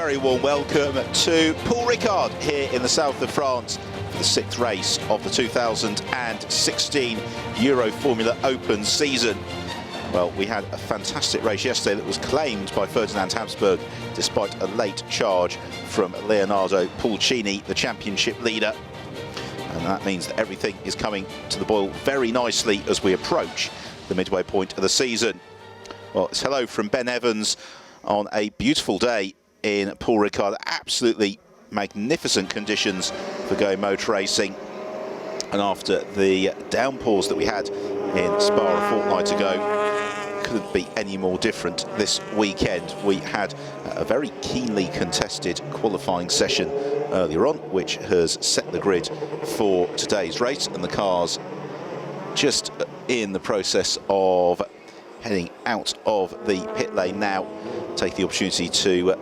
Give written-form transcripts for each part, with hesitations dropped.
very warm welcome to Paul Ricard here in the south of France for the 6th race of the 2016 Euroformula Open season. Well, we had a fantastic race yesterday that was claimed by Ferdinand Habsburg despite a late charge from Leonardo Pulcini, the championship leader. And that means that everything is coming to the boil very nicely as we approach the midway point of the season. Well, it's hello from Ben Evans on a beautiful day in Paul Ricard. Absolutely magnificent conditions for going motor racing. And after the downpours that we had in Spa a fortnight ago, couldn't be any more different this weekend. We had a very keenly contested qualifying session earlier on, which has set the grid for today's race, and the cars just in the process of heading out of the pit lane now. Take the opportunity to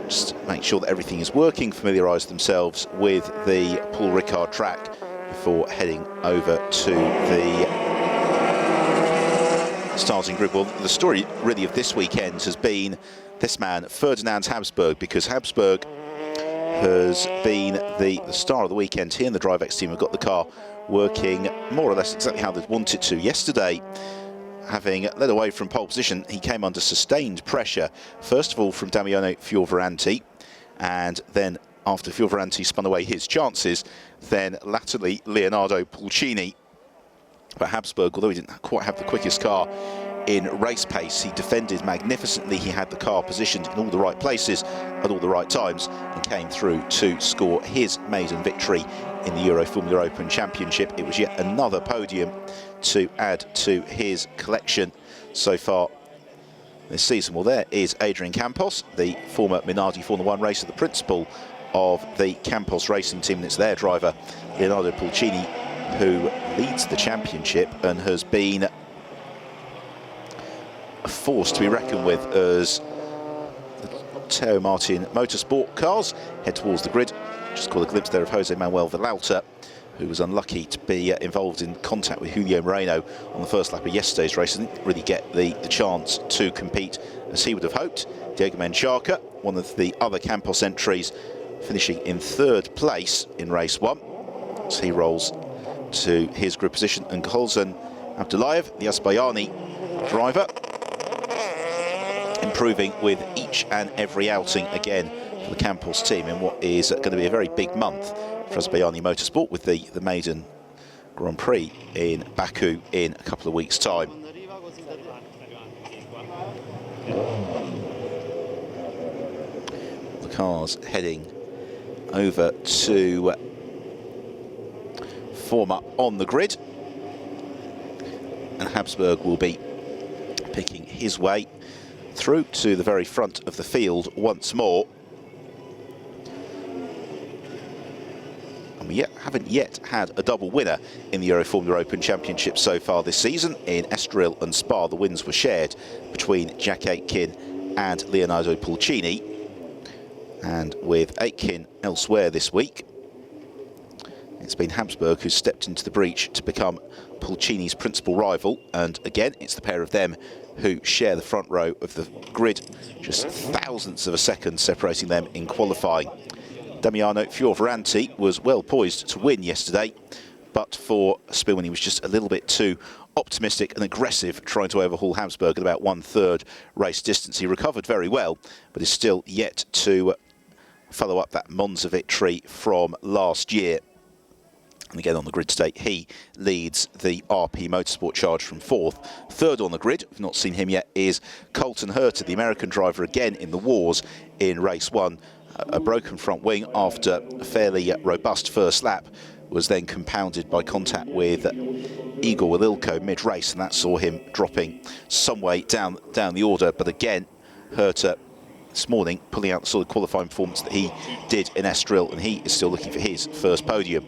just make sure that everything is working, familiarise themselves with the Paul Ricard track before heading over to the starting grid. Well, the story really of this weekend has been this man, Ferdinand Habsburg, because Habsburg has been the star of the weekend. He and the DriveX team have got the car working more or less exactly how they'd want it to. Yesterday, having led away from pole position, he came under sustained pressure, first of all from Damiano Fiorverante, and then after Fiorverante spun away his chances, then latterly Leonardo Pulcini. But Habsburg, although he didn't quite have the quickest car in race pace, he defended magnificently. He had the car positioned in all the right places at all the right times and came through to score his maiden victory in the Euroformula Open Championship. It was yet another podium to add to his collection so far this season. Well, there is Adrian Campos, the former Minardi Formula 1 racer, the principal of the Campos racing team, and it's their driver, Leonardo Pulcini, who leads the championship and has been a force to be reckoned with as the Teo Martin Motorsport cars head towards the grid. Just caught a glimpse there of Jose Manuel Villalta, who was unlucky to be involved in contact with Julio Moreno on the first lap of yesterday's race and didn't really get the chance to compete as he would have hoped. Diego Menchaca, one of the other Campos entries, finishing in 3rd place in race 1 as he rolls to his grid position, and Gholzan Abdullayev, the Azerbaijani driver, improving with each and every outing again for the Campos team in what is going to be a very big month for Azerbaijani Motorsport, with the maiden Grand Prix in Baku in a couple of weeks' time. The cars heading over to form up on the grid, and Habsburg will be picking his way through to the very front of the field once more. And we haven't yet had a double winner in the Euroformula Open Championship so far this season. In Estoril and Spa, the wins were shared between Jack Aitken and Leonardo Pulcini, and with Aitken elsewhere this week, it's been Habsburg who's stepped into the breach to become Pulcini's principal rival, and again it's the pair of them who share the front row of the grid, just thousandths of a second separating them in qualifying. Damiano Fiorverante was well poised to win yesterday, but for a spin when he was just a little bit too optimistic and aggressive, trying to overhaul Habsburg at about 1/3 race distance. He recovered very well, but is still yet to follow up that Monza victory from last year. And again on the grid today, he leads the RP Motorsport charge from 4th. 3rd on the grid, we've not seen him yet, is Colton Herter, the American driver, again in the wars in race 1. A broken front wing after a fairly robust first lap was then compounded by contact with Igor Wililko mid-race, and that saw him dropping some way down the order. But again, Herter this morning pulling out the sort of qualifying performance that he did in Estoril, and he is still looking for his first podium.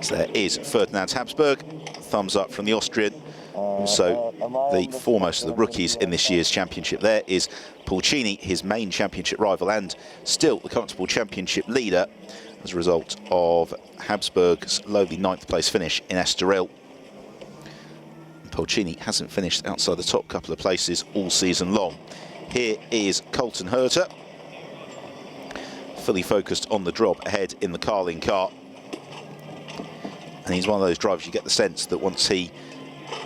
So there is Ferdinand Habsburg, thumbs up from the Austrian. Also, the foremost of the rookies in this year's championship there is Pulcini, his main championship rival, and still the comfortable championship leader as a result of Habsburg's lowly 9th place finish in Estoril. Pulcini hasn't finished outside the top couple of places all season long. Here is Colton Herter, fully focused on the drop ahead in the Carling car. And he's one of those drivers, you get the sense that once he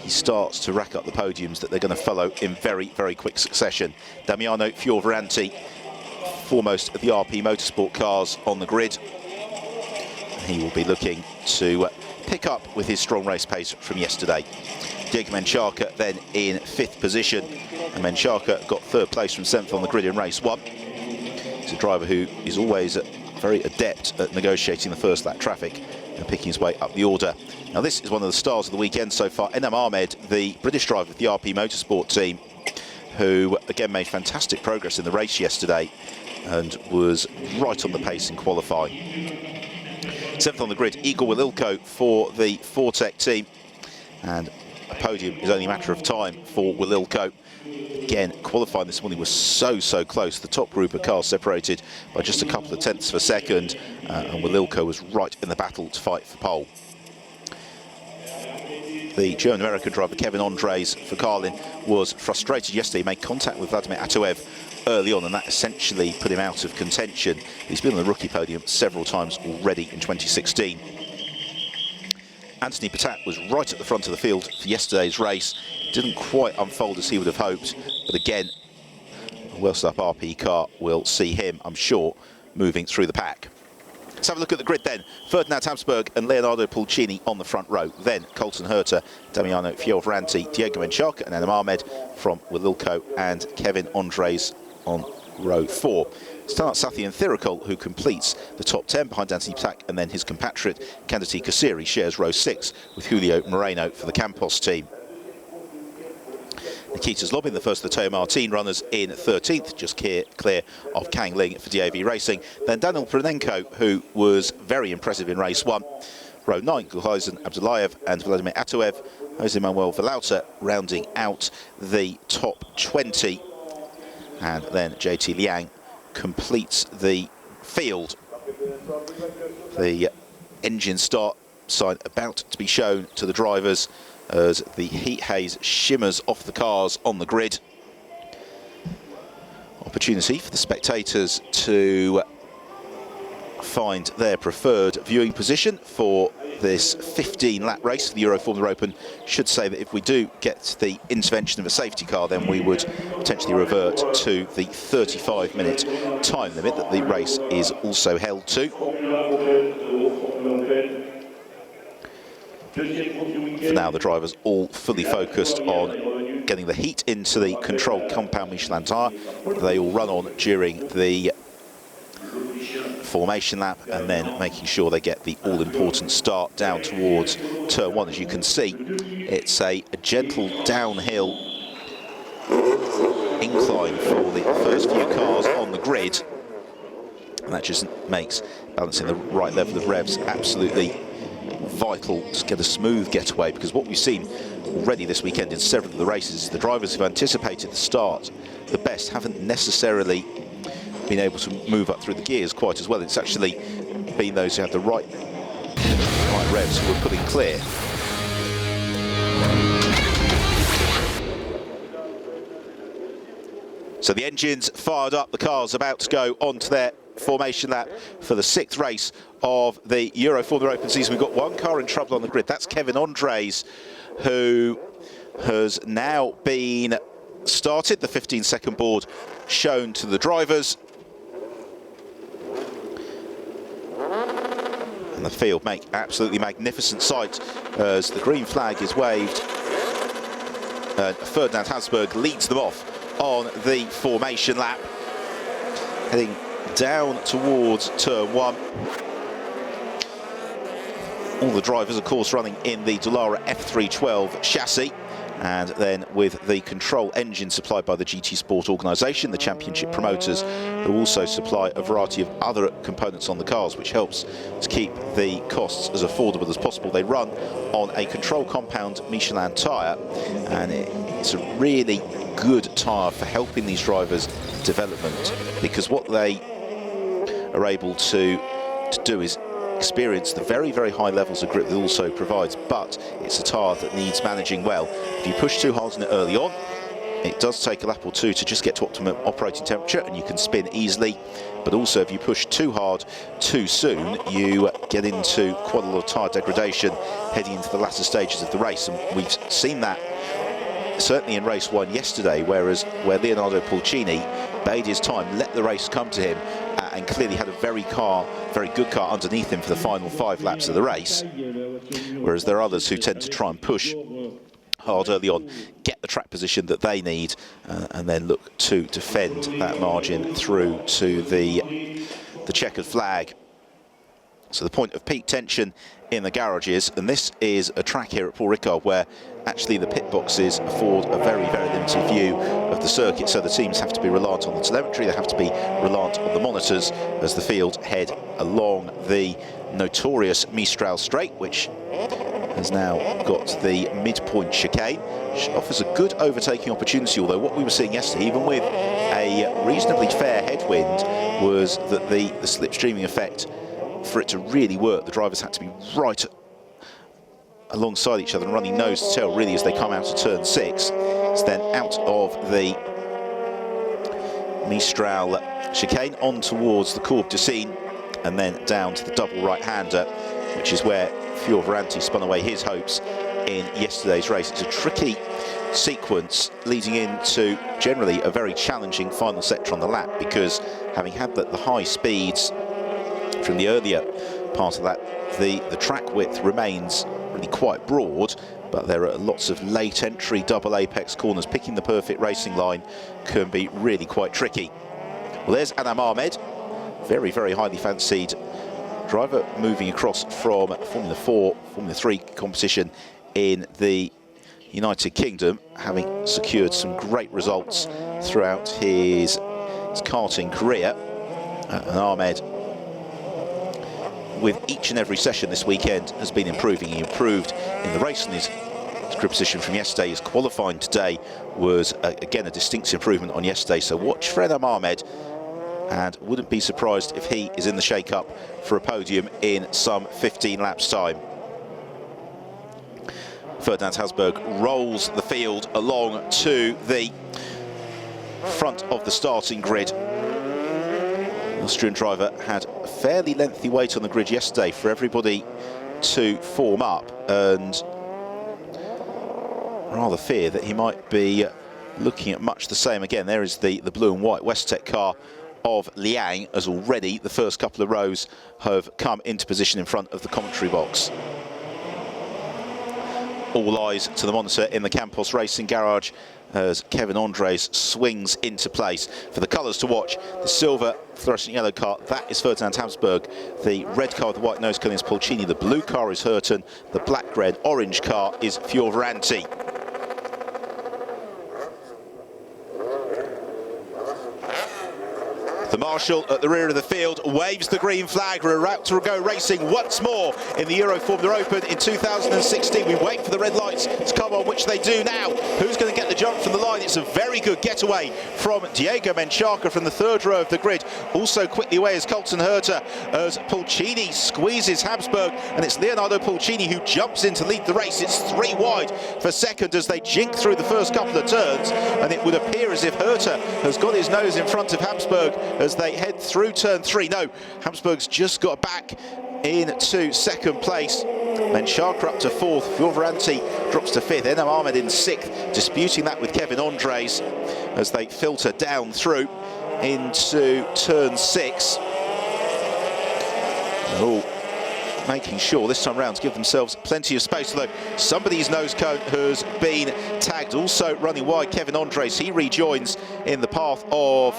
starts to rack up the podiums, that they're going to follow in very, very quick succession. Damiano Fioravanti, foremost of the RP Motorsport cars on the grid. He will be looking to pick up with his strong race pace from yesterday. Diego Menchaca then in 5th position, and Menchaca got 3rd place from 7th on the grid in race 1. He's a driver who is always very adept at negotiating the first lap traffic and picking his way up the order. Now this is one of the stars of the weekend so far, Enam Ahmed, the British driver of the RP Motorsport team, who again made fantastic progress in the race yesterday and was right on the pace in qualifying. 7th on the grid, Igor Wililko for the Fortec team, and a podium is only a matter of time for Wililko. Again, qualifying this morning was so close. The top group of cars separated by just a couple of tenths of a second, and Wililko was right in the battle to fight for pole. The German-American driver Kevin Andres for Carlin was frustrated yesterday. He made contact with Vladimir Atoev early on, and that essentially put him out of contention. He's been on the rookie podium several times already in 2016. Anthony Patat was right at the front of the field for yesterday's race. Didn't quite unfold as he would have hoped, but again, a well-set up RP car will see him, I'm sure, moving through the pack. Let's have a look at the grid then. Ferdinand Habsburg and Leonardo Pulcini on the front row. Then Colton Herter, Damiano Fioravanti, Diego Menchaca and Enam Ahmed from Wililko, and Kevin Andres on row 4. Stanart Sathi and Thirikol, who completes the top 10 behind Anthony Patak, and then his compatriot Kandati Kasiri shares row 6 with Julio Moreno for the Campos team. Nikita Zlobin, the first of the Teo Martin runners, in 13th, just clear of Kang Ling for DAV Racing. Then Daniel Pranenko, who was very impressive in race 1. Row 9, Gulhaisen Abdullayev and Vladimir Atoev. Jose Manuel Vilauta rounding out the top 20. And then JT Liang completes the field. The engine start sign about to be shown to the drivers as the heat haze shimmers off the cars on the grid. Opportunity for the spectators to find their preferred viewing position for this 15-lap race for the Euroformula Open. Should say that if we do get the intervention of a safety car, then we would potentially revert to the 35-minute time limit that the race is also held to. For now, the drivers all fully focused on getting the heat into the controlled compound Michelin tyre. They all run on during the formation lap, and then making sure they get the all-important start down towards turn 1. As you can see, it's a gentle downhill incline for the first few cars on the grid, and that just makes balancing the right level of revs absolutely vital to get a smooth getaway, because what we've seen already this weekend in several of the races is the drivers who've anticipated the start the best haven't necessarily been able to move up through the gears quite as well. It's actually been those who have the right revs who are pulling clear. So the engine's fired up, the car's about to go onto their formation lap for the 6th race of the Euroformula Open season. We've got one car in trouble on the grid. That's Kevin Andres, who has now been started. The 15-second board shown to the drivers. And the field make absolutely magnificent sight as the green flag is waved. Ferdinand Habsburg leads them off on the formation lap, heading down towards turn 1. All the drivers, of course, running in the Dallara F312 chassis, and then with the control engine supplied by the GT Sport organisation, the championship promoters, who also supply a variety of other components on the cars, which helps to keep the costs as affordable as possible. They run on a control compound Michelin tyre, and it's a really good tyre for helping these drivers' development, because what they are able to do is experience the very, very high levels of grip that also provides, but it's a tyre that needs managing well. If you push too hard on it early on, it does take a lap or two to just get to optimum operating temperature, and you can spin easily. But also, if you push too hard too soon, you get into quite a lot of tyre degradation heading into the latter stages of the race. And we've seen that certainly in race 1 yesterday, where Leonardo Pulcini bade his time, let the race come to him, and clearly had a very good car underneath him for the final 5 laps of the race. Whereas there are others who tend to try and push hard early on, get the track position that they need, and then look to defend that margin through to the checkered flag. So the point of peak tension in the garages, and this is a track here at Paul Ricard where actually the pit boxes afford a very, very limited view of the circuit, so the teams have to be reliant on the telemetry, they have to be reliant on the monitors as the field head along the notorious Mistral Straight, which has now got the midpoint chicane, which offers a good overtaking opportunity. Although what we were seeing yesterday, even with a reasonably fair headwind, was that the slipstreaming effect, for it to really work, the drivers had to be right alongside each other and running nose to tail really as they come out of turn 6. It's then out of the Mistral chicane on towards the Courbe du Cygne, and then down to the double right-hander, which is where Fioravanti spun away his hopes in yesterday's race. It's a tricky sequence leading into generally a very challenging final sector on the lap, because having had the high speeds from the earlier part of that, the track width remains really quite broad, but there are lots of late entry double apex corners. Picking the perfect racing line can be really quite tricky. Well, there's Anam Ahmed, very, very highly fancied driver, moving across from Formula 4, Formula 3 competition in the United Kingdom, having secured some great results throughout his karting career. And Ahmed, with each and every session this weekend, has been improving. He improved in the race, and his grid position from yesterday, his qualifying today was again a distinct improvement on yesterday. So watch for Anam Ahmed, and wouldn't be surprised if he is in the shake-up for a podium in some 15 laps' time. Ferdinand Hasberg rolls the field along to the front of the starting grid. The Austrian driver had a fairly lengthy wait on the grid yesterday for everybody to form up, and rather fear that he might be looking at much the same again. There is the blue and white Westtech car of Liang, as already the first couple of rows have come into position in front of the commentary box. All eyes to the monitor in the Campos Racing Garage as Kevin Andres swings into place. For the colours to watch, the silver fluorescent yellow car, that is Ferdinand Habsburg. The red car with the white nose cone is Pulcini. The blue car is Hurton. The black, red, orange car is Fioravanti. The marshal at the rear of the field waves the green flag. We're about to go racing once more in the Euroformula Open in 2016. We wait for the red lights to come on, which they do now. Who's going to get the jump from the line? It's a very good getaway from Diego Menchaca from the third row of the grid. Also quickly away is Colton Herta as Pulcini squeezes Habsburg, and it's Leonardo Pulcini who jumps in to lead the race. It's 3 wide for second as they jink through the first couple of turns, and it would appear as if Herta has got his nose in front of Habsburg as they head through turn 3. No, Habsburg's just got back into second place. Menchaca up to 4th. Fioravanti drops to 5th. Anam Ahmed in 6th, disputing that with Kevin Andres as they filter down through into turn 6. Oh, making sure this time round to give themselves plenty of space, although somebody's nose cone has been tagged. Also running wide, Kevin Andres, he rejoins in the path of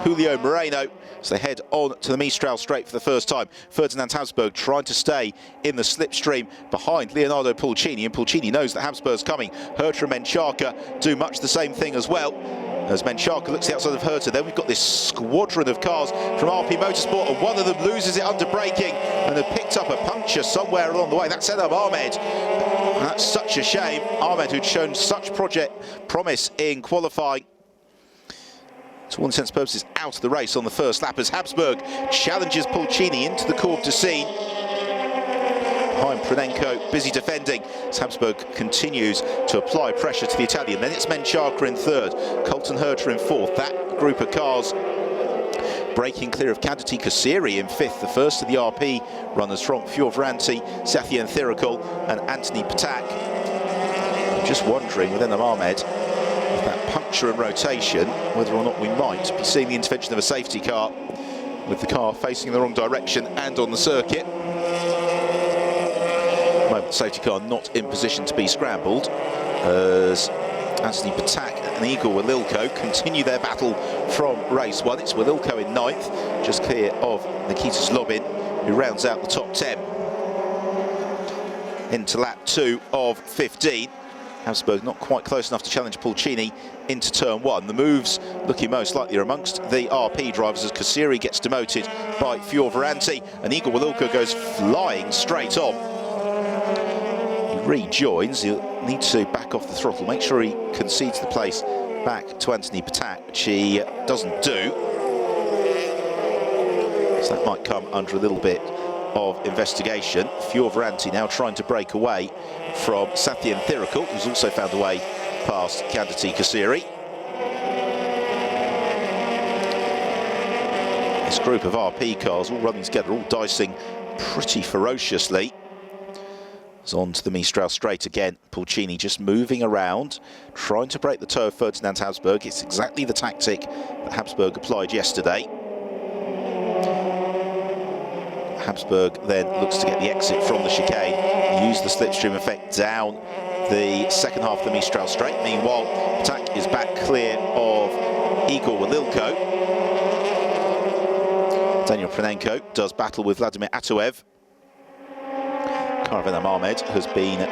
Julio Moreno as they head on to the Mistral Straight for the first time. Ferdinand Habsburg trying to stay in the slipstream behind Leonardo Pulcini, and Pulcini knows that Habsburg's coming. Herta and Menchaca do much the same thing as well. As Menchaca looks outside of Herta, then we've got this squadron of cars from RP Motorsport, and one of them loses it under braking and have picked up a puncture somewhere along the way. That's Anam Ahmed. And that's such a shame. Ahmed, who'd shown such promise in qualifying, to all intents and purposes out of the race on the first lap as Habsburg challenges Pulcini into the Courbe du Cygne. behind Pranenko, busy defending as Habsburg continues to apply pressure to the Italian. Then it's Menchaca in third, Colton Herta in fourth. That group of cars breaking clear of Kadati Kasiri in fifth, the first of the RP runners from Fiovaranti, Sathian Thirikul and Anthony Patak. I'm just wondering with Enam Ahmed, with that puncture and rotation, whether or not we might be seeing the intervention of a safety car, with the car facing in the wrong direction and on the circuit. At the moment, the safety car not in position to be scrambled, as Anthony Patak and Igor Walilko continue their battle from race one. It's Walilko in ninth, just clear of Nikita Zlobin, who rounds out the top 10. Into lap 2 of 15. Habsburg not quite close enough to challenge Pulcini into turn 1. The moves looking most likely are amongst the RP drivers as Kasiri gets demoted by Fiovaranti and Igor Walilko goes flying straight on. He rejoins, he'll need to back off the throttle, make sure he concedes the place back to Anthony Patak, which he doesn't do. So that might come under a little bit of investigation. Fiovaranti now trying to break away from Sathian Thirikul, who's also found a way past Kadati Kasiri. This group of RP cars all running together, all dicing pretty ferociously. It's on to the Mistral straight again. Pulcini just moving around, trying to break the toe of Ferdinand Habsburg. It's exactly the tactic that Habsburg applied yesterday. Habsburg then looks to get the exit from the chicane, use the slipstream effect down the second half of the Mistral straight. Meanwhile, Patak is back clear of Igor Walilko. Daniel Pranenko does battle with Vladimir Atuev. Car of Enam Ahmed has been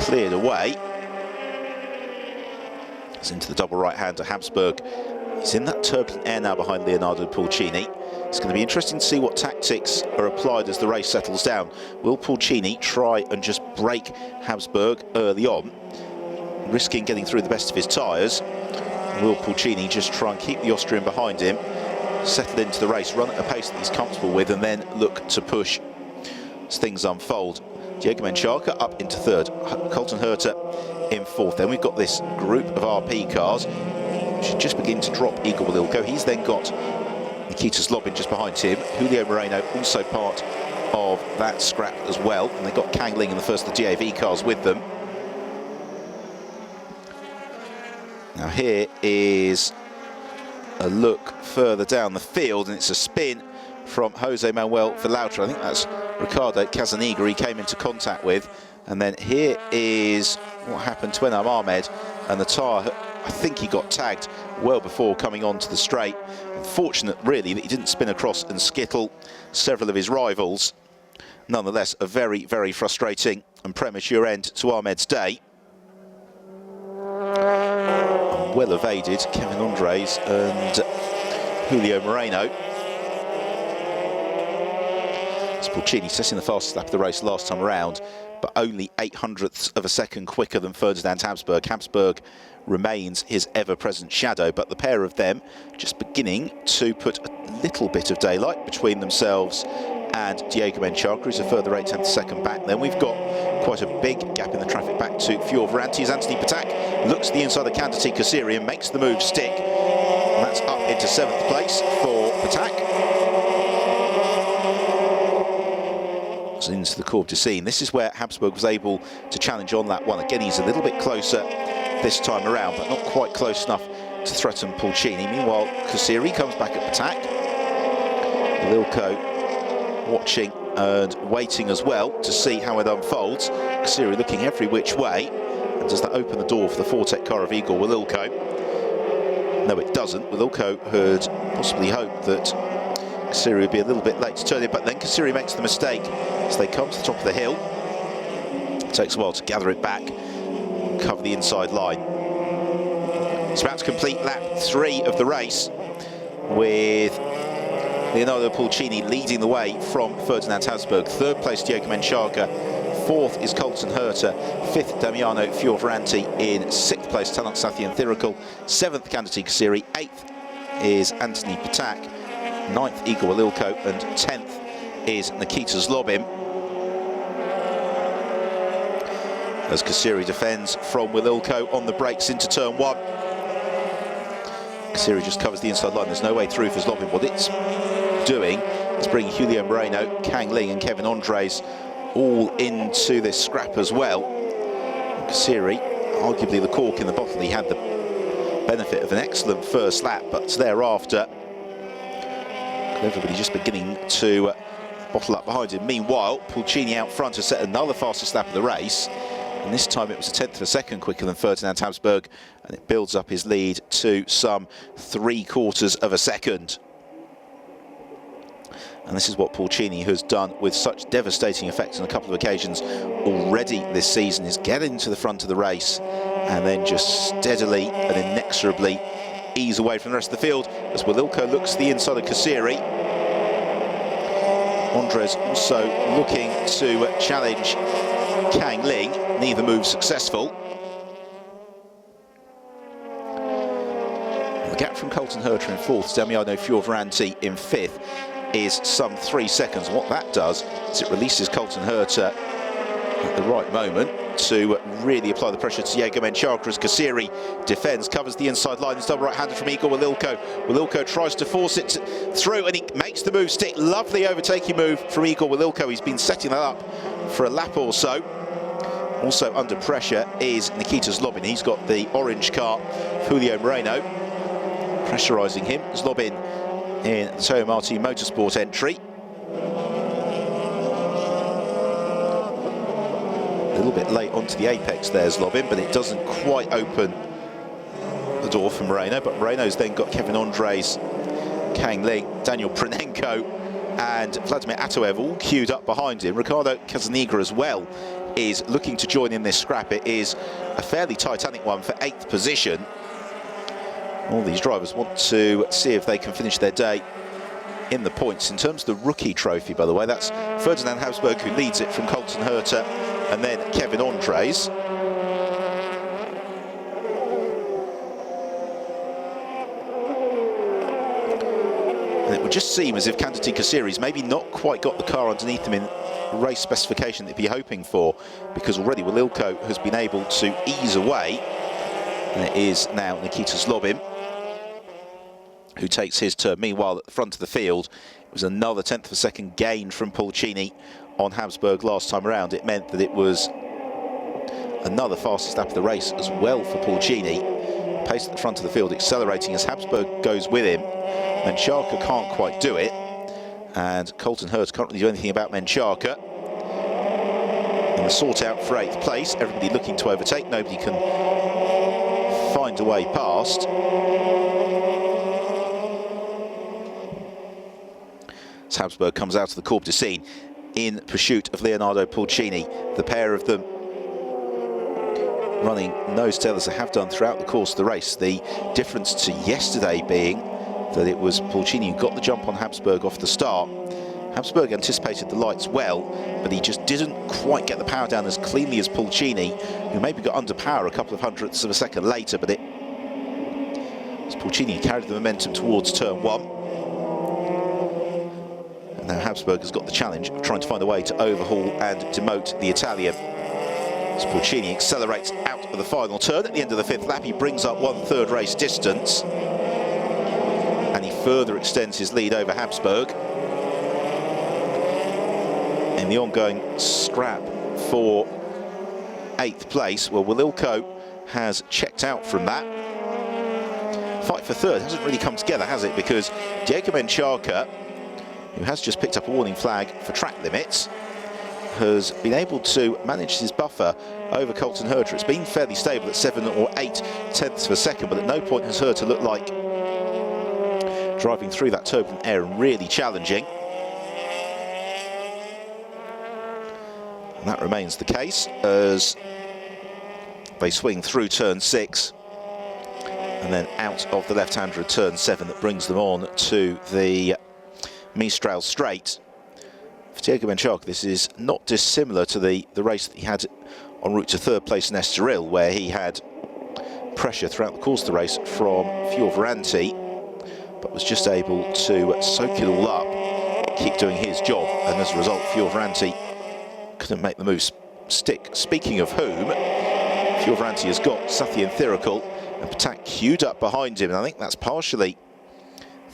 cleared away. It's into the double right-hander Habsburg. He's in that turbulent air now behind Leonardo Pulcini. It's going to be interesting to see what tactics are applied as the race settles down. Will Pulcini try and just break Habsburg early on, risking getting through the best of his tyres? Will Pulcini just try and keep the Austrian behind him, settle into the race, run at a pace that he's comfortable with, and then look to push as things unfold? Diego Menchaca up into third, Colton Herta in fourth. Then we've got this group of RP cars, should just begin to drop Igor Walilko. He's then got Nikita Zlobin just behind him. Julio Moreno also part of that scrap as well. And they've got Kang Ling in the first of the DAV cars with them. Now here is a look further down the field, and it's a spin from Jose Manuel Vilautra. I think that's Ricardo Casaniga he came into contact with. And then here is what happened to Enam Ahmed, and the tyre, I think he got tagged well before coming onto the straight. Unfortunate, really, that he didn't spin across and skittle several of his rivals. Nonetheless, a very, very frustrating and premature end to Ahmed's day. Well evaded, Kevin Andres and Julio Moreno. Pulcini setting the fastest lap of the race last time around, but only 0.08 of a second quicker than Ferdinand Habsburg. Habsburg remains his ever-present shadow, but the pair of them just beginning to put a little bit of daylight between themselves and Diego Menchaca, who's a further 0.8 of a second back. Then we've got quite a big gap in the traffic back to Fiovaranti as Anthony Patak looks to the inside of Kadati Kasiri and makes the move stick. And that's up into 7th place for Patak. Into the Courbe du Cygne. This is where Habsburg was able to challenge on that one. Again, he's a little bit closer this time around, but not quite close enough to threaten Pulcini. Meanwhile, Kasiri comes back at Patak. Walilko watching and waiting as well to see how it unfolds. Kasiri looking every which way. And does that open the door for the Fortec car of Igor Walilko? No, it doesn't. Walilko had possibly hoped that Kasiri would be a little bit late to turn in, but then Kasiri makes the mistake as they come to the top of the hill. It takes a while to gather it back, cover the inside line. It's about to complete lap 3 of the race, with Leonardo Pulcini leading the way from Ferdinand Habsburg. 3rd place Diego Menchaca, 4th is Colton Herta, 5th Damiano Fiovaranti, in 6th place Talant Sathian Thirikul, 7th Kadati Kasiri, 8th is Anthony Patak, 9th Igor Walilko, and 10th is Nikita Zlobin. as Kasiri defends from Wililko on the brakes into turn 1. Kasiri just covers the inside line. There's no way through for Zlobin. What it's doing is bringing Julio Moreno, Kang Ling and Kevin Andres all into this scrap as well. Kasiri, arguably the cork in the bottle. He had the benefit of an excellent first lap, but thereafter everybody just beginning to bottle up behind him. Meanwhile, Pulcini out front has set another fastest lap of the race, and this time it was a tenth of a second quicker than Ferdinand Habsburg, and it builds up his lead to some 3/4 of a second. And this is what Pulcini has done with such devastating effect on a couple of occasions already this season, is get into the front of the race and then just steadily and inexorably ease away from the rest of the field as Wililko looks to the inside of Kasiri. Andres also looking to challenge Kang Ling, neither move successful. The gap from Colton Herter in 4th, Damiano Fioravanti in 5th, is some 3 seconds. What that does is it releases Colton Herter at the right moment to really apply the pressure to Diego Menchaca as Kasiri defends, covers the inside line. It's double right-handed from Igor Wililko. Wililko tries to force it through and he makes the move stick. Lovely overtaking move from Igor Wililko. He's been setting that up for a lap or so. Also under pressure is Nikita Zlobin. He's got the orange car, Julio Moreno, pressurising him. Zlobin in the Toyo Marti Motorsport entry. A little bit late onto the apex there, Zlobin, but it doesn't quite open the door for Moreno. But Moreno's then got Kevin Andres, Kang Ling, Daniel Pranenko and Vladimir Atoev all queued up behind him. Ricardo Casanegra as well is looking to join in this scrap. It is a fairly titanic one for 8th position. All these drivers want to see if they can finish their day in the points. In terms of the rookie trophy, by the way, that's Ferdinand Habsburg who leads it from Colton Herter and then Kevin Andres. And it would just seem as if Candidate Kasiri's maybe not quite got the car underneath him in race specification they'd be hoping for, because already Wililko has been able to ease away. And it is now Nikita Zlobin who takes his turn. Meanwhile, at the front of the field, it was another 10th of a second gain from Pulcini on Habsburg last time around. It meant that it was another fastest lap of the race as well for Pulcini. Pace at the front of the field accelerating as Habsburg goes with him. Menchaca can't quite do it, and Colton Herter can't really do anything about Menchaca. And the sort out for 8th place, everybody looking to overtake, nobody can find a way past. As Habsburg comes out of the Corp de Scene in pursuit of Leonardo Pulcini. The pair of them running nose tail as they have done throughout the course of the race. The difference to yesterday being that it was Pulcini who got the jump on Habsburg off the start. Habsburg anticipated the lights well, but he just didn't quite get the power down as cleanly as Pulcini, who maybe got under power a couple of hundredths of a second later, but it was Pulcini who carried the momentum towards turn 1. And now Habsburg has got the challenge of trying to find a way to overhaul and demote the Italian. As Pulcini accelerates out of the final turn at the end of the 5th lap, he brings up 1/3 race distance, and he further extends his lead over Habsburg in the ongoing scrap for 8th place. Well, Wililko has checked out from that. Fight for 3rd hasn't really come together, has it? Because Diego Menchaca, who has just picked up a warning flag for track limits, has been able to manage his buffer over Colton Herter. It's been fairly stable at 7 or 8 tenths of a second, but at no point has Herter looked like driving through that turbulent air and really challenging. And that remains the case as they swing through turn 6 and then out of the left-hander at turn 7. That brings them on to the Mistral Straight. For Diego Menchaca, this is not dissimilar to the race that he had en route to 3rd place in Estoril, where he had pressure throughout the course of the race from Fioravanti, but was just able to soak it all up, keep doing his job, and as a result, Fioravanti couldn't make the moves stick. Speaking of whom, Fioravanti has got Sathyan Thirikul and Patak queued up behind him, and I think that's partially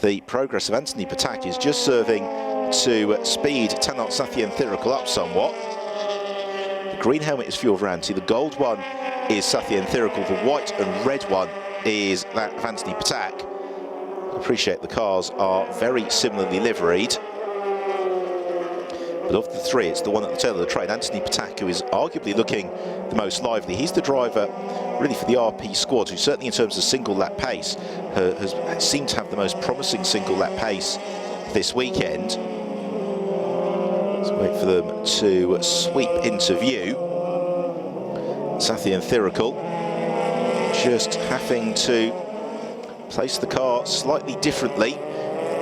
the progress of Anthony Patak, is just serving to speed Tanart Sathyan Thirikul up somewhat. The green helmet is Fioravanti, the gold one is Sathyan Thirikul, the white and red one is that of Anthony Patak. I appreciate the cars are very similarly liveried, but of the three, it's the one at the tail of the train, Anthony Patak, who is arguably looking the most lively. He's the driver, really, for the RP squad, who certainly in terms of single lap pace has seemed to have the most promising single lap pace this weekend. Let's wait for them to sweep into view. Sathyan Thirikul just having to place the car slightly differently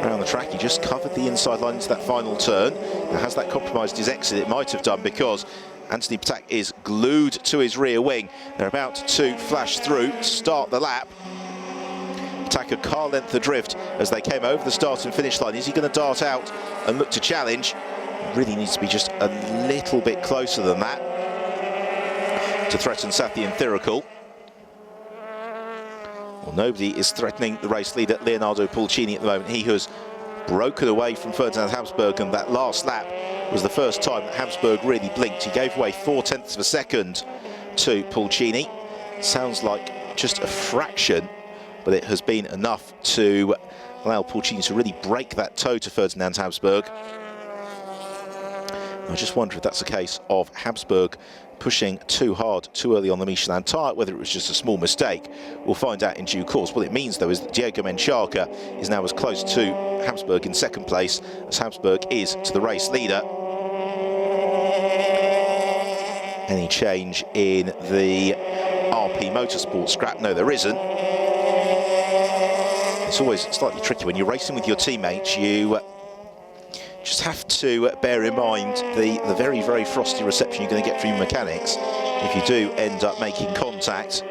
around the track. He just covered the inside line into that final turn. Now, has that compromised his exit? It might have done, because Anthony Patak is glued to his rear wing. They're about to flash through to start the lap. Patak a car length adrift as they came over the start and finish line. Is he going to dart out and look to challenge? Really needs to be just a little bit closer than that to threaten Sathyan Thirikul. Well, nobody is threatening the race leader, Leonardo Pulcini, at the moment. He has broken away from Ferdinand Habsburg, and that last lap was the first time that Habsburg really blinked. He gave away 0.4 of a second to Pulcini. Sounds like just a fraction, but it has been enough to allow Pulcini to really break that toe to Ferdinand Habsburg. I just wonder if that's a case of Habsburg pushing too hard too early on the Michelin tyre, whether it was just a small mistake. We'll find out in due course. What it means, though, is that Diego Menchaca is now as close to Habsburg in second place as Habsburg is to the race leader. Any change in the RP Motorsport scrap? No, there isn't. It's always slightly tricky when you're racing with your teammates. You just have to bear in mind the very, very frosty reception you're going to get from your mechanics if you do end up making contact.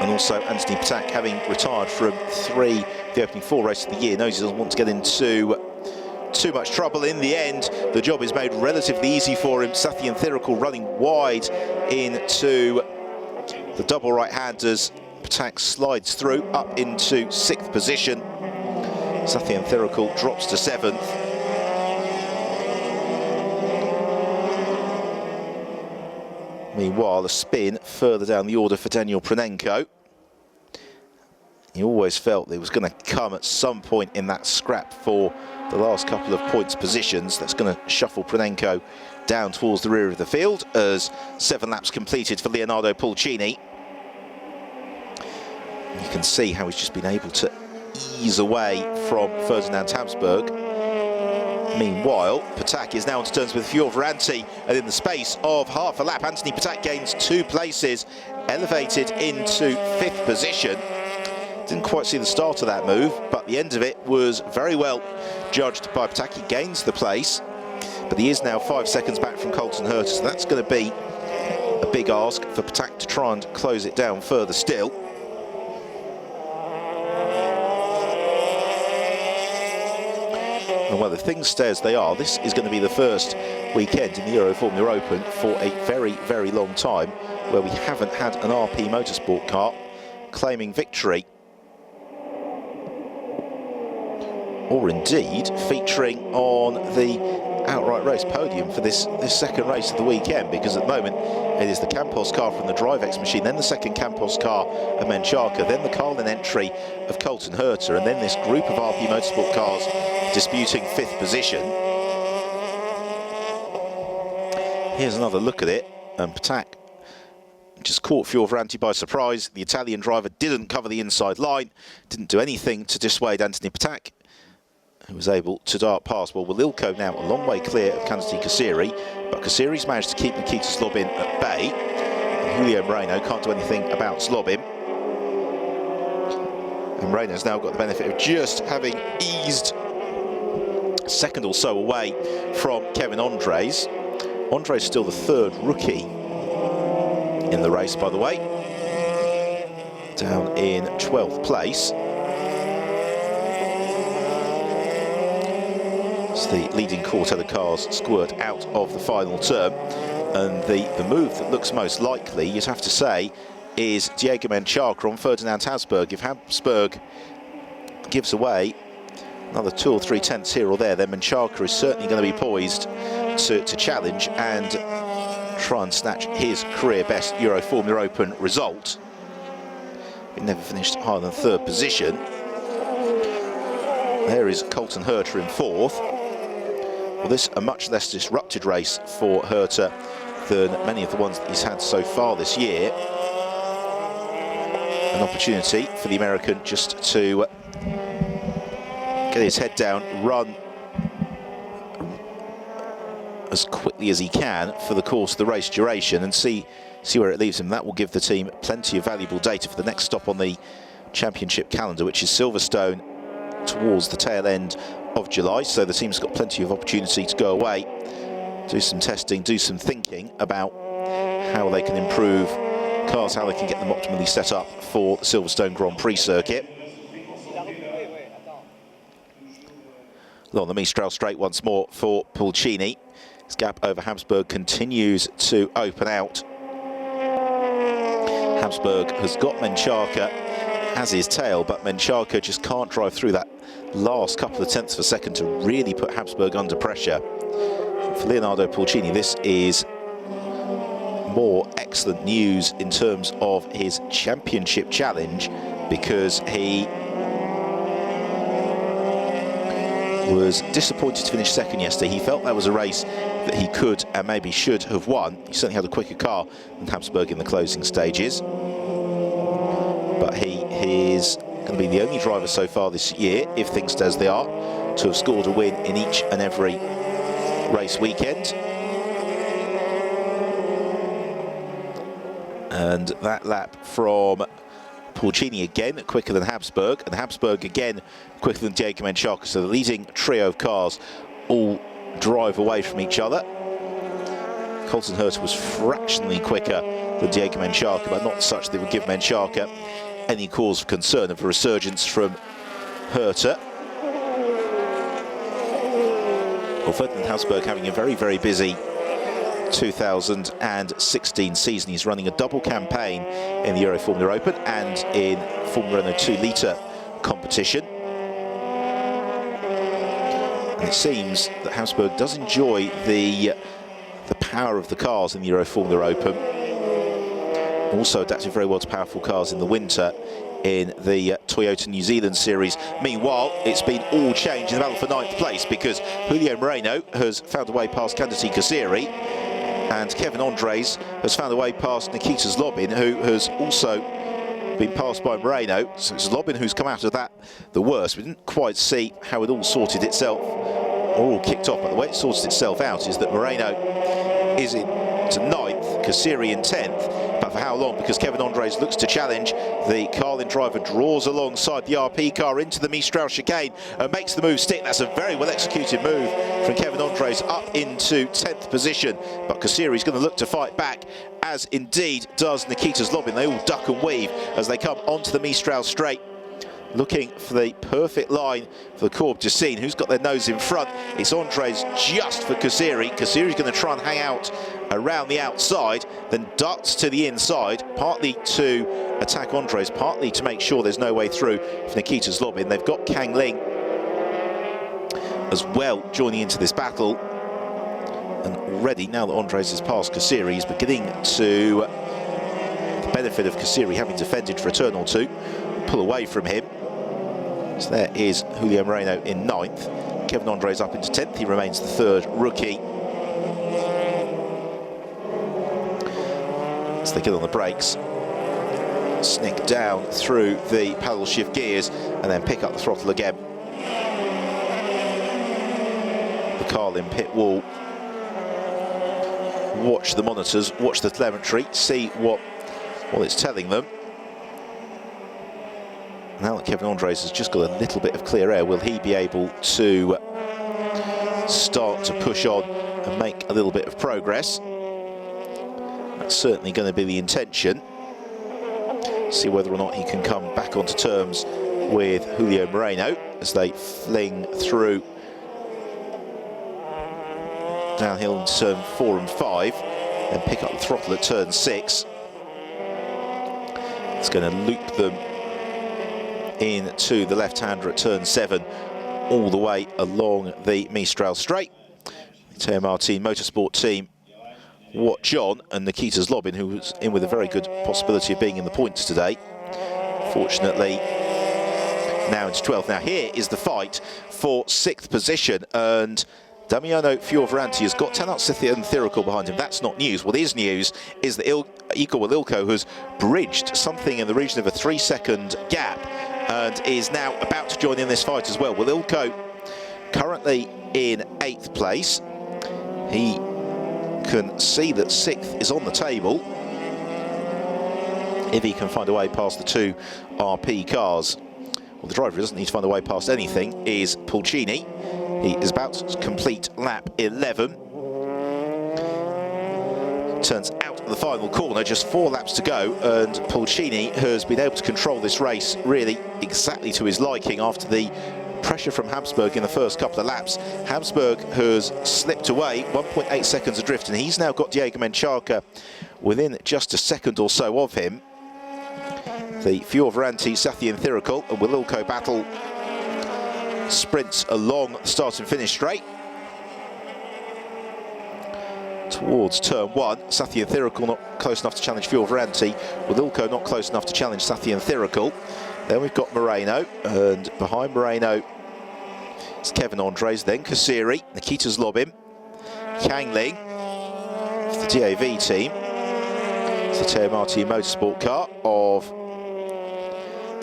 And also, Anthony Patak, having retired from the opening 4 races of the year, knows he doesn't want to get into too much trouble. In the end, the job is made relatively easy for him. Sathyan Thirikul running wide into the double right-handers. Patak slides through up into 6th position. Sathyan Thirikul drops to 7th. Meanwhile, a spin further down the order for Daniel Pranenko. He always felt it was going to come at some point in that scrap for the last couple of points positions. That's going to shuffle Pranenko down towards the rear of the field as 7 laps completed for Leonardo Pulcini. You can see how he's just been able to ease away from Ferdinand Habsburg. Meanwhile, Patak is now on terms with Fioravanti, and in the space of half a lap, Anthony Patak gains 2 places, elevated into 5th position. Didn't quite see the start of that move, but the end of it was very well judged by Patak. He gains the place, but he is now 5 seconds back from Colton Herta, so that's going to be a big ask for Patak to try and close it down further still. And well, if things stay as they are, this is going to be the first weekend in the Euroformula Open for a very, very long time where we haven't had an RP Motorsport car claiming victory, or indeed featuring on the outright race podium for this second race of the weekend, because at the moment it is the Campos car from the DriveX machine, then the second Campos car of Menchaca, then the Carlin entry of Colton Herta, and then this group of RP Motorsport cars disputing 5th position. Here's another look at it, and Patak just caught Fioravanti by surprise. The Italian driver didn't cover the inside line, didn't do anything to dissuade Anthony Patak, who was able to dart past. Well, Wililko now a long way clear of Kanzati Kasiri, but Kasiri's managed to keep Nikita Slobin at bay, and Julio Moreno can't do anything about Slobin. And Moreno's now got the benefit of just having eased a second or so away from Kevin Andres. Andres still the 3rd rookie in the race, by the way, down in 12th place. as the leading quartet of cars squirt out of the final turn. And the move that looks most likely, you'd have to say, is Diego Menchaca on Ferdinand Habsburg. If Habsburg gives away another 2 or 3 tenths here or there, then Menchaca is certainly going to be poised to challenge and try and snatch his career best Euroformula Open result. He never finished higher than 3rd position. There is Colton Herta in 4th. Well, this is a much less disrupted race for Herta than many of the ones that he's had so far this year. An opportunity for the American just to get his head down, run as quickly as he can for the course of the race duration, and see where it leaves him. That will give the team plenty of valuable data for the next stop on the championship calendar, which is Silverstone towards the tail end of July. So the team's got plenty of opportunity to go away, do some testing, do some thinking about how they can improve cars, how they can get them optimally set up for the Silverstone Grand Prix circuit. Along the Mistral straight once more for Pulcini. His gap over Habsburg continues to open out. Habsburg has got Menchaca as his tail, but Menchaca just can't drive through that last couple of tenths of a second to really put Habsburg under pressure. For Leonardo Pulcini, this is more excellent news in terms of his championship challenge, because he was disappointed to finish 2nd yesterday. He felt that was a race that he could and maybe should have won. He certainly had a quicker car than Habsburg in the closing stages. But he is going to be the only driver so far this year, if things stay as they are, to have scored a win in each and every race weekend. And that lap from Pulcini again quicker than Habsburg, and Habsburg again quicker than Diego Menchaca. So the leading trio of cars all drive away from each other. Colton Herta was fractionally quicker than Diego Menchaca, but not such that it would give Menchaca any cause for concern of a resurgence from Herta. Well, Ferdinand Habsburg having a very, very busy 2016 season. He's running a double campaign in the Euroformula Open and in Formula Renault 2-litre competition. And it seems that Habsburg does enjoy the power of the cars in the Euroformula Open. Also adapted very well to powerful cars in the winter in the Toyota New Zealand Series. Meanwhile, it's been all changed in the battle for 9th place, because Julio Moreno has found a way past Kandati Kasiri, and Kevin Andres has found a way past Nikita Zlobin, who has also been passed by Moreno. So it's Zlobin who's come out of that the worst. We didn't quite see how it all sorted itself, or all kicked off, but the way it sorted itself out is that Moreno is into 9th, Kasiri in 10th, but for how long? Because Kevin Andres looks to challenge. The Carlin driver draws alongside the RP car into the Mistral chicane and makes the move stick. That's a very well executed move from Kevin Andres up into 10th position, but Kasiri's going to look to fight back, as indeed does Nikita Zlobin. They all duck and weave as they come onto the Mistral straight, looking for the perfect line for the Courbe du Sine, who's got their nose in front. It's Andres just for Kasiri. Kasiri's going to try and hang out around the outside, then darts to the inside, partly to attack Andres, partly to make sure there's no way through for Nikita Zlobin. They've got Kang Ling as well joining into this battle. And already, now that Andres has passed Kasiri, he's beginning to, the benefit of Kasiri having defended for a turn or two, pull away from him. So there is Julio Moreno in 9th. Kevin Andres up into 10th. He remains the 3rd rookie. As they get on the brakes, snick down through the paddle shift gears and then pick up the throttle again. The Carlin pit wall. Watch the monitors, watch the telemetry, see what it's telling them. Now that Kevin Andres has just got a little bit of clear air, will he be able to start to push on and make a little bit of progress? That's certainly going to be the intention. See whether or not he can come back onto terms with Julio Moreno as they fling through downhill into turn 4 and 5, then pick up the throttle at turn 6. It's going to loop them into the left-hander at turn 7, all the way along the Mistral Straight. The Teo Martin Motorsport team watch on, and Nikita Zlobin, who was in with a very good possibility of being in the points today, fortunately now into 12th. Now here is the fight for 6th position, and Damiano Fioravanti has got Tanat Thirikul behind him. That's not news. What is news is that Igor Wililko has bridged something in the region of a 3-second gap and is now about to join in this fight as well. Wililko currently in 8th place. He can see that 6th is on the table if he can find a way past the 2 RP cars. Well, the driver who doesn't need to find a way past anything is Pulcini. He is about to complete lap 11. Turns out of the final corner, just 4 laps to go, and Pulcini has been able to control this race really exactly to his liking after the pressure from Habsburg in the first couple of laps. Habsburg has slipped away, 1.8 seconds adrift, and he's now got Diego Menchaca within just a second or so of him. The Fioravanti, Sathian Thirikul and Wililko battle sprints along the start and finish straight towards turn 1. Sathian Thirikul not close enough to challenge Fioravanti. Wililko not close enough to challenge Sathian Thirikul. Then we've got Moreno, and behind Moreno it's Kevin Andres, then Kasiri, Nikita Zlobin, Kang Ling, the DAV team. It's the Teo Martin Motorsport car of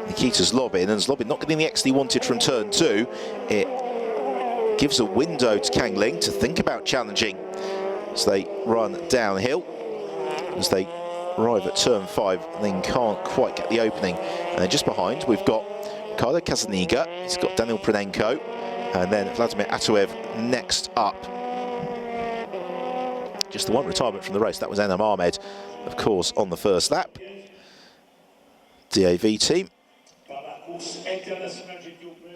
Nikita Zlobin, and Zlobin not getting the X he wanted from turn 2. It gives a window to Kang Ling to think about challenging as they run downhill. As they arrive at turn 5, then can't quite get the opening. And then just behind we've got Ricardo Casaniga, he's got Daniel Pranenko, and then Vladimir Atuev next up. Just the one retirement from the race, that was Enam Ahmed, of course, on the first lap. DAV team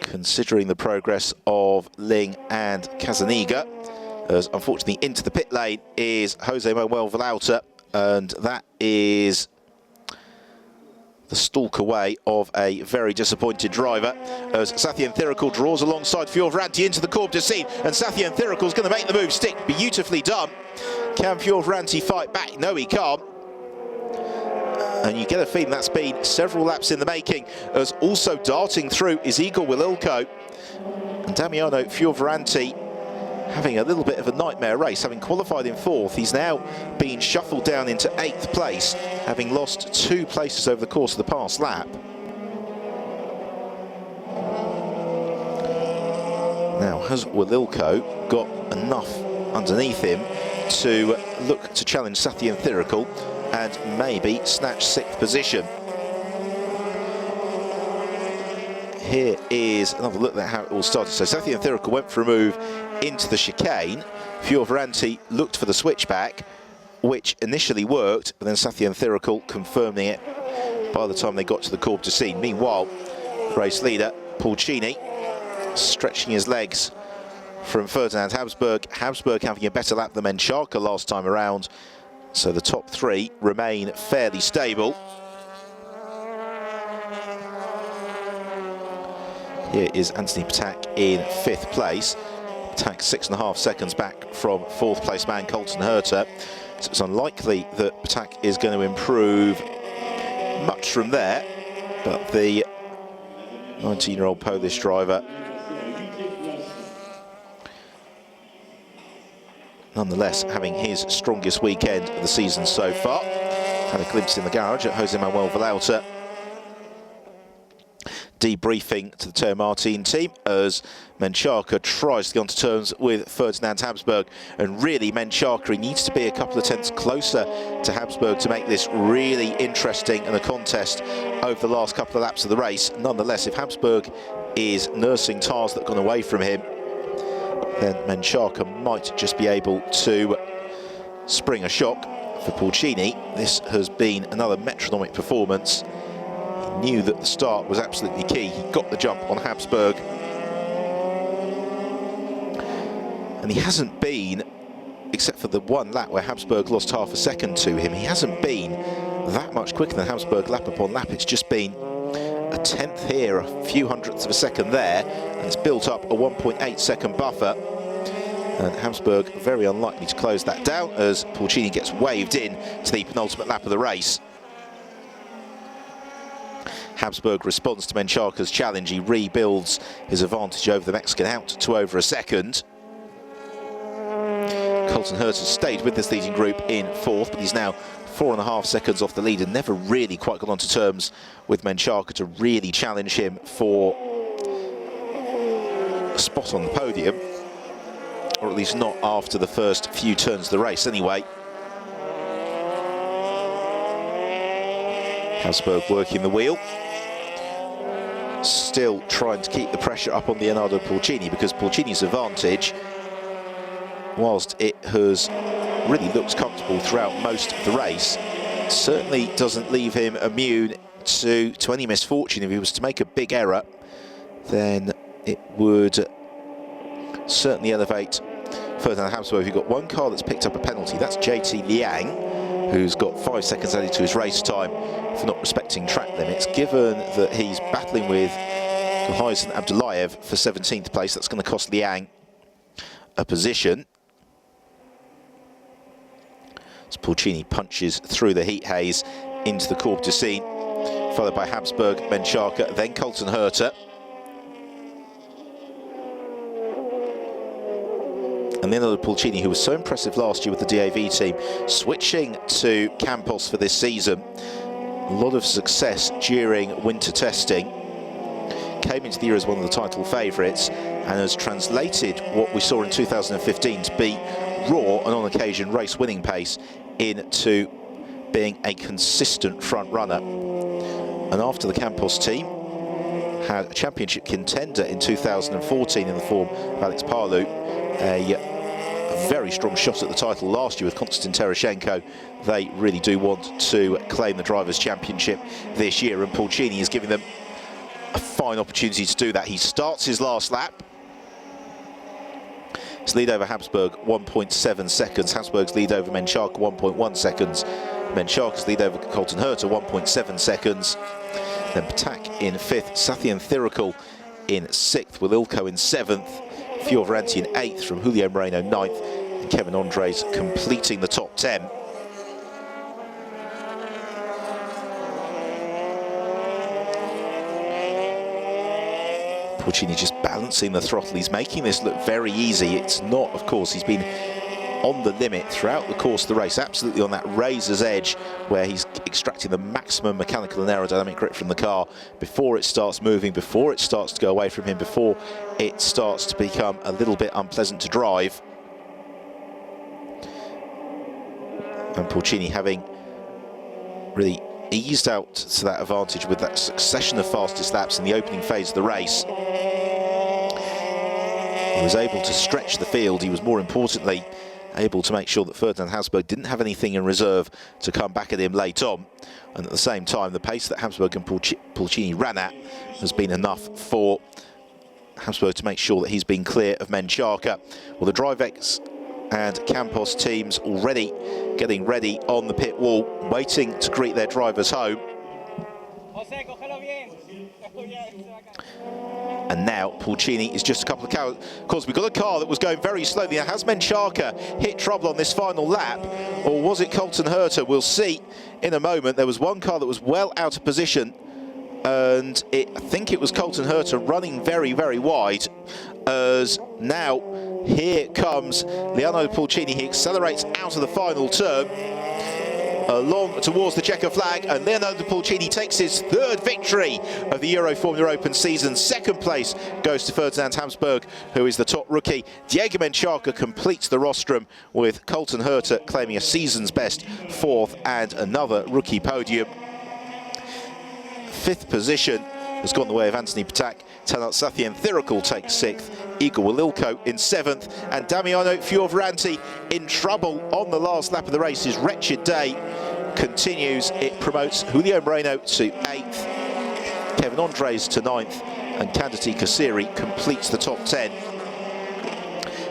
considering the progress of Ling and Casaniga, as unfortunately into the pit lane is Jose Manuel Villalta, and that is the stalk away of a very disappointed driver, as Sathian Thirikul draws alongside Fioravanti into the Courbe du Sine, and Sathian Thirikul is going to make the move stick. Beautifully done. Can Fioravanti fight back? No, he can't. And you get a feeling that's been several laps in the making, as also darting through is Igor Wililko, and Damiano Fioravanti having a little bit of a nightmare race. Having qualified in 4th, he's now been shuffled down into 8th place, having lost 2 places over the course of the past lap. Now, has Wililko got enough underneath him to look to challenge Sathian Thirikul and maybe snatch 6th position? Here is another look at how it all started. So Sathian Thirikul went for a move into the chicane. Fioravanti looked for the switchback, which initially worked, but then Sathian Thirikul confirming it by the time they got to the Courbe du Sine. Meanwhile, race leader Pulcini stretching his legs from Ferdinand Habsburg. Habsburg having a better lap than Menchaca last time around, so the top 3 remain fairly stable. Here is Anthony Patak in 5th place. Patak 6.5 seconds back from 4th place man Colton Herter. So it's unlikely that Patak is going to improve much from there, but the 19-year-old Polish driver nonetheless having his strongest weekend of the season so far. Had a glimpse in the garage at Jose Manuel Villalta debriefing to the Teo Martin team as Menchaca tries to get onto terms with Ferdinand Habsburg, and really Menchaca needs to be a couple of tenths closer to Habsburg to make this really interesting and a contest over the last couple of laps of the race. Nonetheless, if Habsburg is nursing tyres that have gone away from him, then Menchaca might just be able to spring a shock. For Pulcini, this has been another metronomic performance. He knew that the start was absolutely key. He got the jump on Habsburg, and he hasn't been except for the one lap where Habsburg lost half a second to him. He hasn't been that much quicker than Habsburg lap upon lap. It's just been a tenth here, a few hundredths of a second there, and it's built up a 1.8 second buffer. And Habsburg very unlikely to close that down as Pulcini gets waved in to the penultimate lap of the race. Habsburg responds to Menchaca's challenge. He rebuilds his advantage over the Mexican out to over a second. Colton Herta stayed with this leading group in fourth, but he's now 4.5 seconds off the lead and never really quite got onto terms with Menchaca to really challenge him for a spot on the podium, or at least not after the first few turns of the race anyway. Habsburg working the wheel, still trying to keep the pressure up on Leonardo Pulcini, because Pulcini's advantage, whilst it has really looked comfortable throughout most of the race, certainly doesn't leave him immune to any misfortune. If he was to make a big error, then it would certainly elevate Ferdinand Habsburg. You've got one car that's picked up a penalty, that's JT Liang, who's got 5 seconds added to his race time for not respecting track limits. Given that he's battling with Ghaizan Abdullayev for 17th place, that's going to cost Liang a position. As Pulcini punches through the heat haze into the Corps du Scene, followed by Habsburg, Menchaca, then Colton Herta. And then Pulcini, who was so impressive last year with the DAV team, switching to Campos for this season. A lot of success during winter testing. Came into the year as one of the title favourites and has translated what we saw in 2015 to be raw and on occasion race winning pace into being a consistent front runner. And after the Campos team had a championship contender in 2014 in the form of Alex Parlu, a very strong shot at the title last year with Konstantin Terashenko, they really do want to claim the Drivers' Championship this year, and Pulcini is giving them a fine opportunity to do that. He starts his last lap. His lead over Habsburg, 1.7 seconds. Habsburg's lead over Menchaca, 1.1 seconds. Menchaca's lead over Colton Herta, 1.7 seconds. Then Patak in 5th, Sathian Thirikul in 6th, Wililko in 7th, Fioravanti in 8th, from Julio Moreno 9th, and Kevin Andres completing the top 10. Pulcini just balancing the throttle. He's making this look very easy. It's not, of course. He's been on the limit throughout the course of the race, absolutely on that razor's edge where he's extracting the maximum mechanical and aerodynamic grip from the car before it starts moving, before it starts to go away from him, before it starts to become a little bit unpleasant to drive. And Pulcini having really eased out to that advantage with that succession of fastest laps in the opening phase of the race. He was able to stretch the field. He was, more importantly, able to make sure that Ferdinand Habsburg didn't have anything in reserve to come back at him late on. And at the same time, the pace that Habsburg and Pulcini ran at has been enough for Habsburg to make sure that he's been clear of Menchaca. Well, the DriveX and Campos teams already getting ready on the pit wall, waiting to greet their drivers home. And now Pulcini is just a couple of cars. Of course, we've got a car that was going very slowly. Now, has Menchaca hit trouble on this final lap, or was it Colton Herta? We'll see in a moment. There was one car that was well out of position, and I think it was Colton Herta running very, very wide. As now, here comes Leonardo Pulcini. He accelerates out of the final turn, along towards the checker flag, and Leonardo Pulcini takes his 3rd victory of the Euroformula Open season. 2nd place goes to Ferdinand Habsburg, who is the top rookie. Diego Menchaca completes the rostrum, with Colton Herta claiming a season's best 4th and another rookie podium. 5th position has gone the way of Anthony Patak. Tanat Sathian Thirikul takes 6th, Igor Wililko in 7th, and Damiano Fioravanti in trouble on the last lap of the race. His wretched day continues. It promotes Julio Moreno to 8th, Kevin Andres to 9th, and Candidate Kasiri completes the top 10.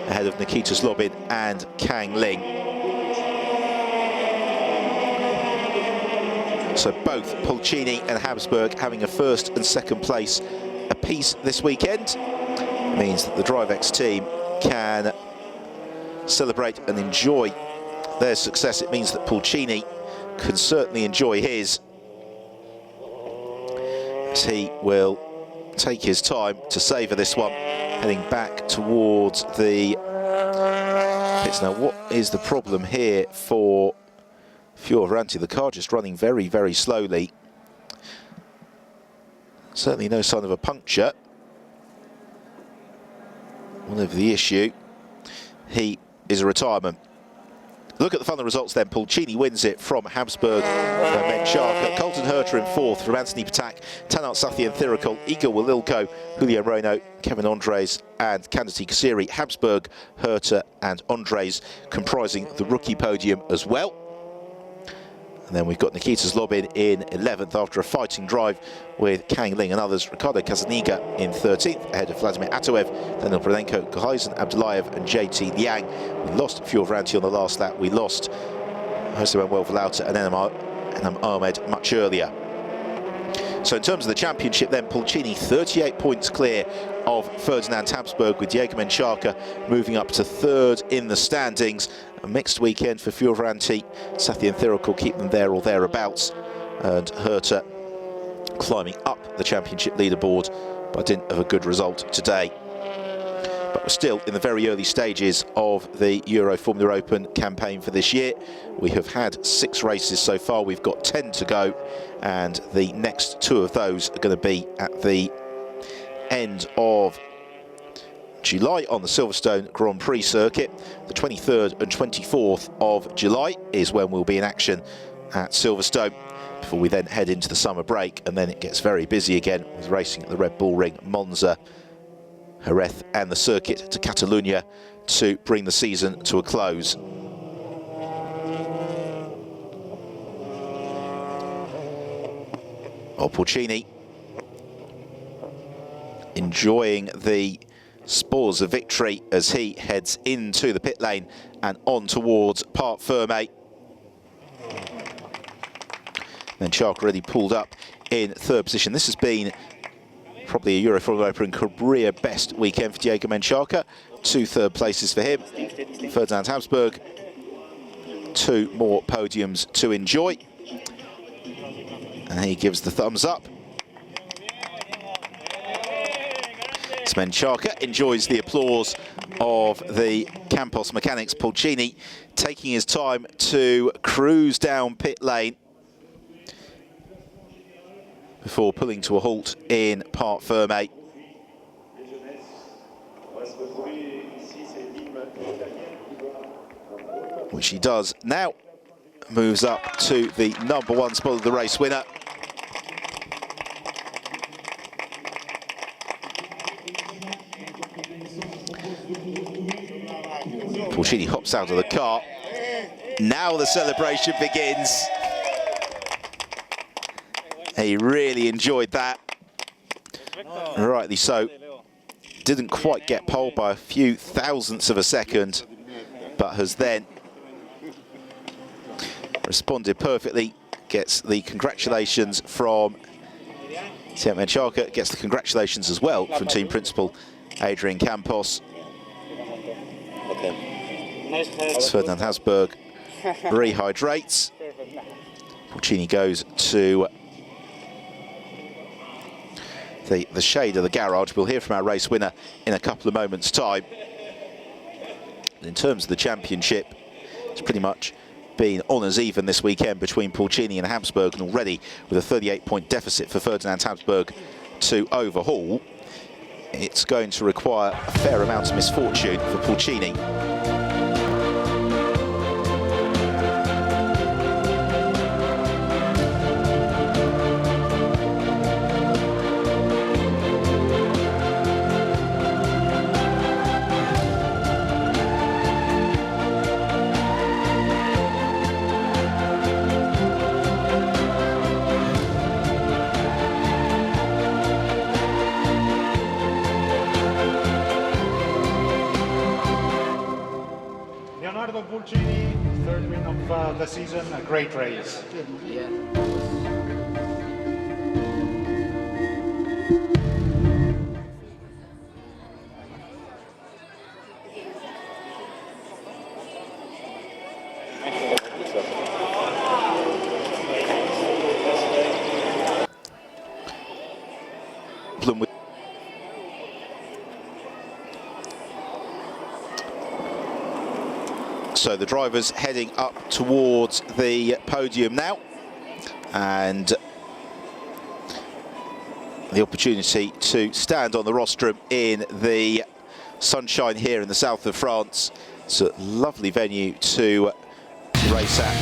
ahead of Nikita Zlobin and Kang Ling. So both Pulcini and Habsburg having a first and second place apiece this weekend. It means that the DriveX team can celebrate and enjoy their success. It means that Pulcini can certainly enjoy his, as he will take his time to savour this one, heading back towards the pits. Now, what is the problem here for Fioravanti? The car just running very, very slowly. Certainly no sign of a puncture. Whatever the issue, he is a retirement. Look at the final results then. Pulcini wins it from Habsburg and Menchaca. Colton Herter in fourth from Anthony Patak, Tanart Sathi and Thirikol, Igor Walilko, Julio Reno, Kevin Andres and Kandati Kasiri. Habsburg, Herter and Andres comprising the rookie podium as well. And then we've got Nikita Zlobin in 11th after a fighting drive with Kang Ling and others. Ricardo Casaniga in 13th ahead of Vladimir Atoev, Daniel Prudenko, Ghaizan Abdullayev and JT Liang. We lost Fioravanti on the last lap. We lost Jose Manuel Velauta and Enam Ahmed much earlier. So in terms of the championship then, Pulcini 38 points clear of Ferdinand Habsburg, with Diego Menchaca moving up to third in the standings. A mixed weekend for Fioravanti. Sathi and Thirikol keep them there or thereabouts, and Herter climbing up the championship leaderboard by dint of a good result today. But we're still in the very early stages of the Euroformula Open campaign for this year. We have had 6 races so far. We've got 10 to go, and the next 2 of those are going to be at the end of July on the Silverstone Grand Prix circuit. The 23rd and 24th of July is when we'll be in action at Silverstone, before we then head into the summer break, and then it gets very busy again with racing at the Red Bull Ring, Monza, Jerez and the circuit to Catalunya to bring the season to a close. Pulcini enjoying the spores of victory as he heads into the pit lane and on towards Parc Ferme. Menchaca already pulled up in third position. This has been probably a Euroformula Open career best weekend for Diego Menchaca. 2 third places for him. Ferdinand Habsburg, 2 more podiums to enjoy. And he gives the thumbs up. Menchaca enjoys the applause of the Campos mechanics. Pulcini taking his time to cruise down pit lane before pulling to a halt in Parc Ferme. Which he does now. Moves up to the #1 spot of the race winner. Pulcini hops out of the car. Now the celebration begins. He really enjoyed that. Rightly so. Didn't quite get pole by a few thousandths of a second, but has then responded perfectly. Gets the congratulations from Menchaca, gets the congratulations as well from team principal Adrian Campos. Ferdinand Habsburg rehydrates. Pulcini goes to the shade of the garage. We'll hear from our race winner in a couple of moments' time. In terms of the championship, it's pretty much been honours even this weekend between Pulcini and Habsburg, and already with a 38-point deficit for Ferdinand Habsburg to overhaul, it's going to require a fair amount of misfortune for Pulcini. Leonardo Pulcini, third win of the season, a great race. Yeah. So the drivers heading up towards the podium now, and the opportunity to stand on the rostrum in the sunshine here in the south of France. It's a lovely venue to race at.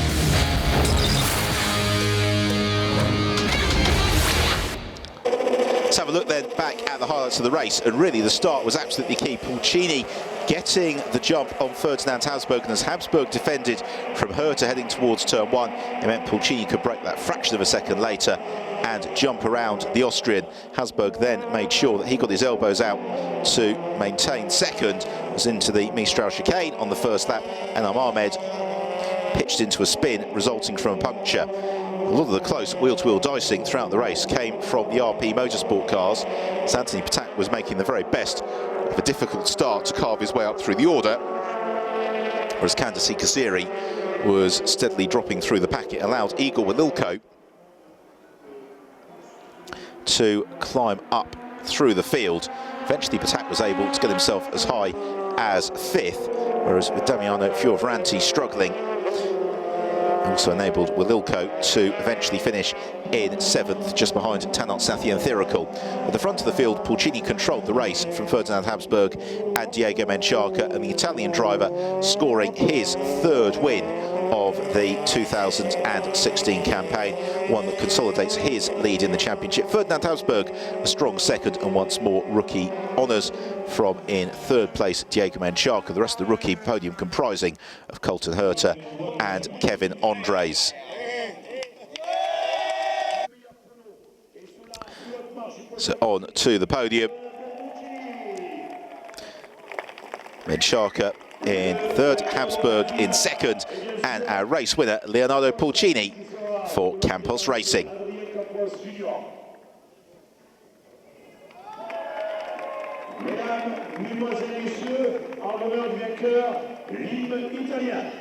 Let's have a look then back at the highlights of the race, and really the start was absolutely key. Pulcini getting the jump on Ferdinand Habsburg, and as Habsburg defended from Herta heading towards turn one, it meant Pulcini could break that fraction of a second later and jump around the Austrian. Habsburg then made sure that he got his elbows out to maintain second, was into the Mistral chicane on the first lap, and Ahmed pitched into a spin resulting from a puncture. A lot of the close wheel-to-wheel dicing throughout the race came from the RP Motorsport cars, as Anthony Patak was making the very best of a difficult start to carve his way up through the order, whereas Candace Kasiri was steadily dropping through the pack. It allowed Igor Walilko to climb up through the field. Eventually Patak was able to get himself as high as fifth, whereas with Damiano Fioravanti struggling, also enabled Walilko to eventually finish in seventh, just behind Tanat Sathi and Thirikul. At the front of the field, Pulcini controlled the race from Ferdinand Habsburg and Diego Menchaca, and the Italian driver scoring his third win of the 2016 campaign, one that consolidates his lead in the championship. Ferdinand Habsburg a strong second, and once more rookie honours from in third place Diego Menchaca. The rest of the rookie podium comprising of Colton Herta and Kevin Andres. So on to the podium. Menchaca in third, Habsburg in second, and our race winner Leonardo Pulcini for Campos Racing. Mesdames, mesdemoiselles et messieurs, en l'honneur du vainqueur, l'hymne italien.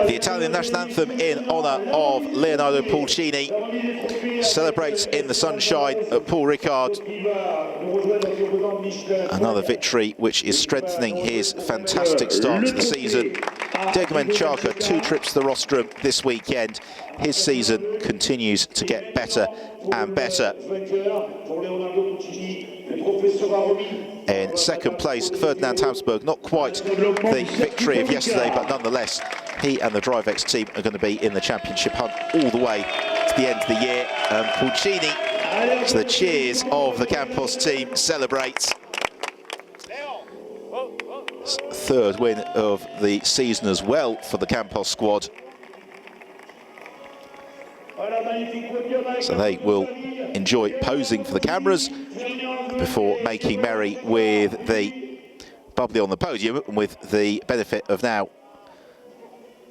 The Italian national anthem in honour of Leonardo Pulcini celebrates in the sunshine at Paul Ricard. Another victory which is strengthening his fantastic start to the season. Diego Menchaca, 2 trips to the rostrum this weekend. His season continues to get better and better. In second place, Ferdinand Habsburg, not quite the victory of yesterday, but nonetheless, he and the DriveX team are going to be in the championship hunt all the way to the end of the year. Pulcini, to the cheers of the Campos team, celebrates. Third win of the season as well for the Campos squad. So they will enjoy posing for the cameras before making merry with the bubbly on the podium, and with the benefit of now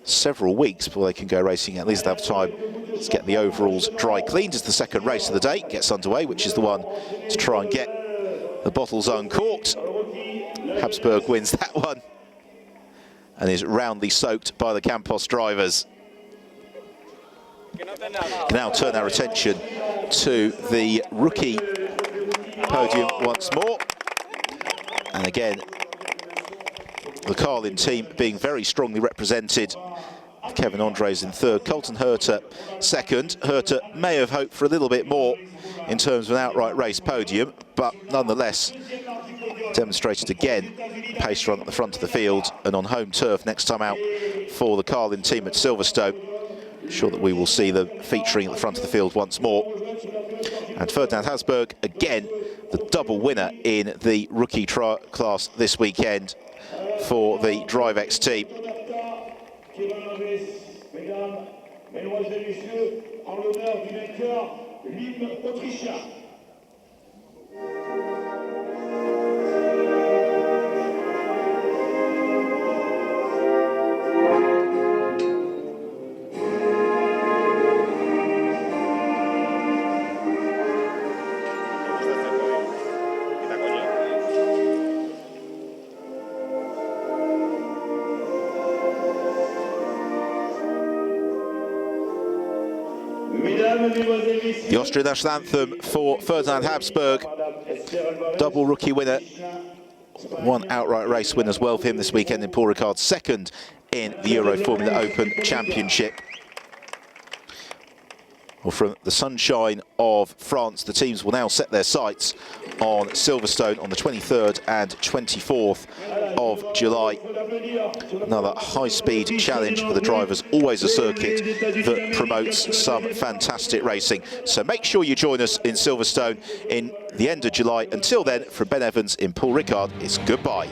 several weeks before they can go racing. At least they'll have time to get the overalls dry cleaned as the second race of the day gets underway, which is the one to try and get the bottles uncorked. Habsburg wins that one and is roundly soaked by the Campos drivers. We now turn our attention to the rookie podium once more, and again the Carlin team being very strongly represented. Kevin Andres in third, Colton Herta second. Herta may have hoped for a little bit more in terms of an outright race podium, but nonetheless demonstrated again pace run at the front of the field and on home turf next time out for the Carlin team at Silverstone. Sure that we will see them featuring at the front of the field once more. And Ferdinand Habsburg, again, the double winner in the rookie class this weekend for the DriveX team. The Austrian national anthem for Ferdinand Habsburg, double rookie winner, one outright race win as well for him this weekend in Paul Ricard, second in the Euroformula Open Championship. Well, from the sunshine of France, the teams will now set their sights on Silverstone on the 23rd and 24th of July. Another high-speed challenge for the drivers, always a circuit that promotes some fantastic racing. So make sure you join us in Silverstone in the end of July. Until then, from Ben Evans in Paul Ricard, it's goodbye.